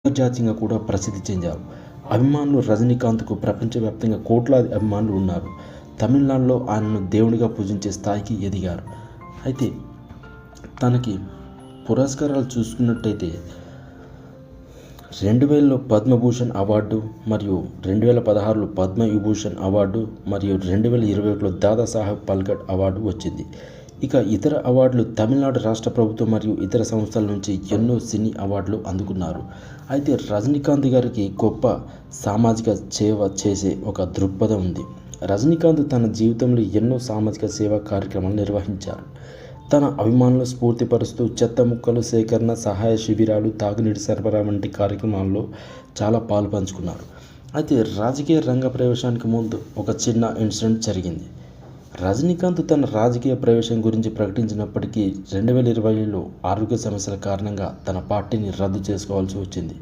అంతర్జాతీయంగా కూడా ప్రసిద్ధి చెందారు. అభిమానులు రజనీకాంత్కు ప్రపంచవ్యాప్తంగా కోట్లాది అభిమానులు ఉన్నారు. తమిళనాడులో ఆయనను దేవుడిగా పూజించే స్థాయికి ఎదిగారు. అయితే తనకి పురస్కారాలు చూసుకున్నట్టయితే 2000లో పద్మభూషణ్ అవార్డు, మరియు 2016లో పద్మవిభూషణ్ అవార్డు, మరియు 2021లో దాదాసాహెబ్ ఫాల్కే అవార్డు వచ్చింది. ఇక ఇతర అవార్డులు తమిళనాడు రాష్ట్ర ప్రభుత్వం మరియు ఇతర సంస్థల నుంచి ఎన్నో సినీ అవార్డులు అందుకున్నారు. అయితే రజనీకాంత్ గారికి గొప్ప సామాజిక సేవ చేసే ఒక దృక్పథం ఉంది. రజనీకాంత్ తన జీవితంలో ఎన్నో సామాజిక సేవా కార్యక్రమాలు నిర్వహించారు. తన అభిమానులను స్ఫూర్తిపరుస్తూ చెత్త ముక్కలు సేకరణ, సహాయ శిబిరాలు, తాగునీటి సరఫరా వంటి కార్యక్రమాల్లో చాలా పాలు పంచుకున్నారు. అయితే రాజకీయ రంగ ప్రవేశానికి ముందు ఒక చిన్న ఇన్సిడెంట్ జరిగింది. రజనీకాంత్ తన రాజకీయ ప్రవేశం గురించి ప్రకటించినప్పటికీ 2020లో ఆరోగ్య సమస్యల కారణంగా తన పార్టీని రద్దు చేసుకోవాల్సి వచ్చింది.